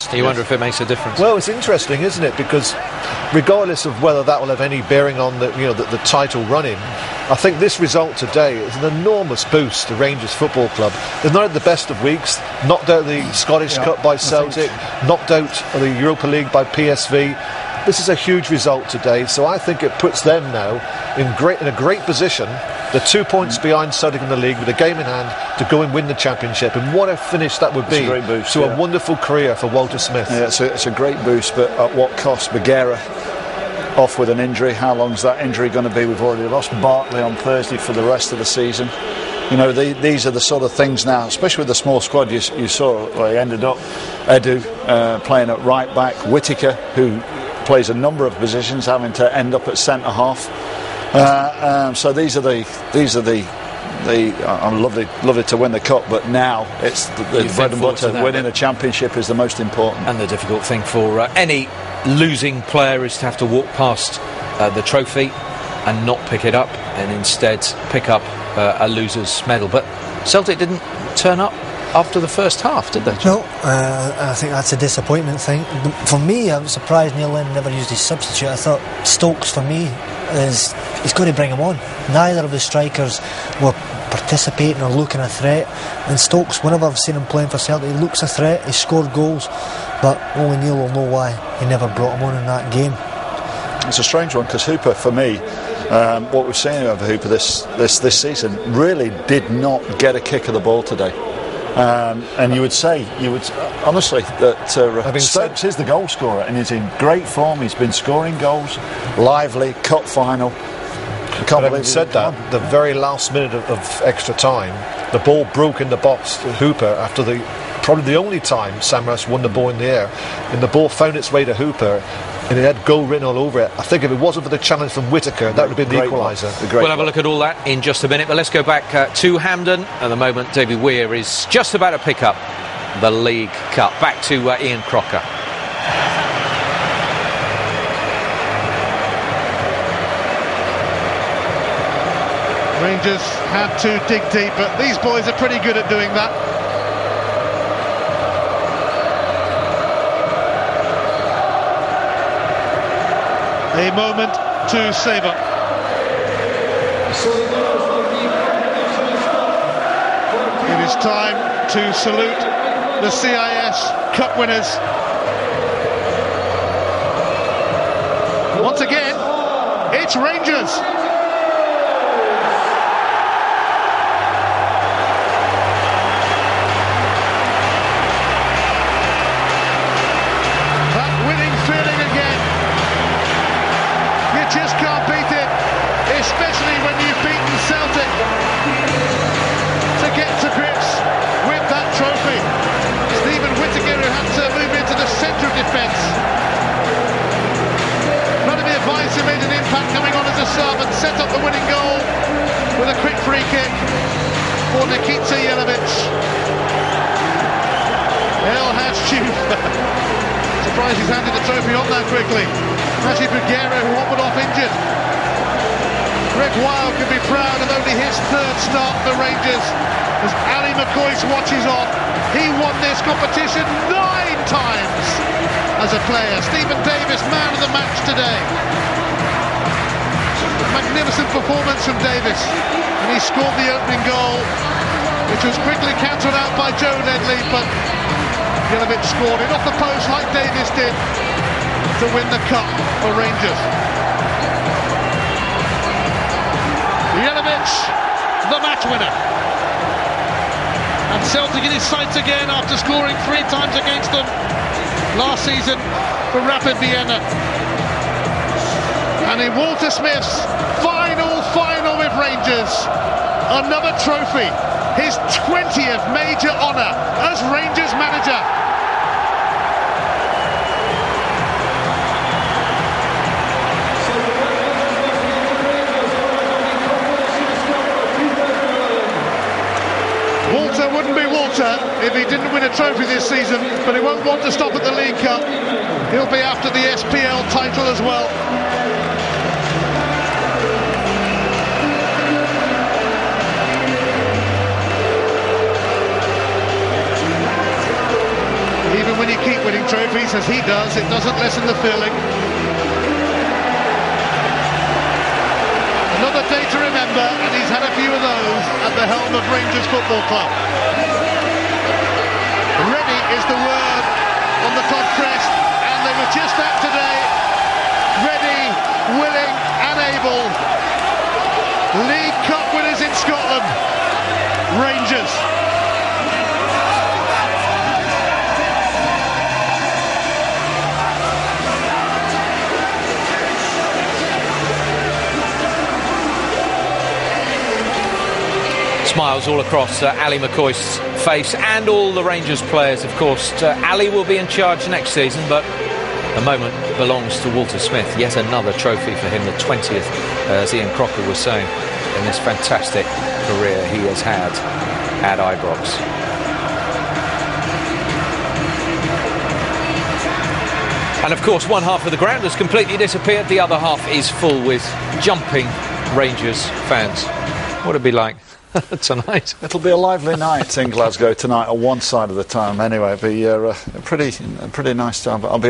You wonder if it makes a difference. Well, it's interesting, isn't it? Because regardless of whether that will have any bearing on the title running, I think this result today is an enormous boost to Rangers Football Club. They've not had the best of weeks, knocked out the Scottish Cup by Celtic, knocked out the Europa League by PSV. This is a huge result today, so I think it puts them now in a great position. They're 2 points behind Celtic in the league with a game in hand to go and win the championship. And what a finish that would be to a wonderful career for Walter Smith. Yeah, it's a great boost, but at what cost? Bougherra off with an injury. How long's that injury going to be? We've already lost Bartley on Thursday for the rest of the season. You know, these are the sort of things now, especially with the small squad you saw. Well, he ended up Edu playing at right back, Whittaker, who plays a number of positions, having to end up at centre half. So these are the I'm lovely to win the cup, but now it's the bread and butter. Winning a championship is the most important. And the difficult thing for any losing player is to have to walk past the trophy and not pick it up, and instead pick up a loser's medal. But Celtic didn't turn up after the first half, did they? No, I think that's a disappointment thing. For me, I was surprised Neil Lennon never used his substitute. I thought Stokes, for me, he's got to bring him on. Neither of the strikers were participating or looking a threat, and Stokes, whenever I've seen him playing for Celtic, he looks a threat, he scored goals, but only Neil will know why he never brought him on in that game. It's a strange one, because Hooper, for me, what we've seen over Hooper this season, really did not get a kick of the ball today. And you would honestly that Stokes is the goal scorer and he's in great form. He's been scoring goals, lively, cup final. I can't believe he said that. The very last minute of extra time, the ball broke in the box to Hooper after probably the only time Sam Russ won the ball in the air, and the ball found its way to Hooper and it had goal written all over it. I think if it wasn't for the challenge from Whittaker, that would have been the equaliser. We'll have a look at all that in just a minute, but let's go back to Hampden. At the moment, David Weir is just about to pick up the League Cup. Back to Ian Crocker. Rangers had to dig deep, but these boys are pretty good at doing that. A moment to savour. It is time to salute the CIS Cup winners. Once again, it's Rangers. Just can't beat it, especially when you've beaten Celtic, to get to grips with that trophy. Stephen Whittaker, who had to move into the centre of defence. Vladimir Weiss, who made an impact coming on as a sub and set up the winning goal with a quick free kick for Nikita Jelavic. El Hajj surprised he's handed the trophy on that quickly. Actually, Bougherra, who wobbled off injured. Greg Wild can be proud of only his third start for the Rangers as Ali McCoy's watches on. He won this competition 9 times as a player. Stephen Davis, man of the match today. Magnificent performance from Davis, and he scored the opening goal, which was quickly cancelled out by Joe Ledley, but Jelavic scored it off the post like Davis did to win the cup for Rangers. Jelavic, the match winner. And Celtic in his sights again after scoring 3 times against them last season for Rapid Vienna. And in Walter Smith's final with Rangers, another trophy, his 20th major honour as Rangers manager. Walter wouldn't be Walter if he didn't win a trophy this season, but he won't want to stop at the League Cup. He'll be after the SPL title as well. He even when you keep winning trophies, as he does, it doesn't lessen the feeling. Another day to remember, and he's had a few of those at the helm of Rangers Football Club. Ready is the word on the club crest, and they were just that today. Ready, willing and able. League Cup winners in Scotland. Rangers. Smiles all across Ali McCoist's face and all the Rangers players, of course. Ali will be in charge next season, but the moment belongs to Walter Smith. Yet another trophy for him, the 20th, as Ian Crocker was saying, in this fantastic career he has had at Ibrox. And of course, one half of the ground has completely disappeared. The other half is full with jumping Rangers fans. What'd it be like tonight? It'll be a lively night in Glasgow tonight, on one side of the time anyway. It'll be a pretty nice time. I'll be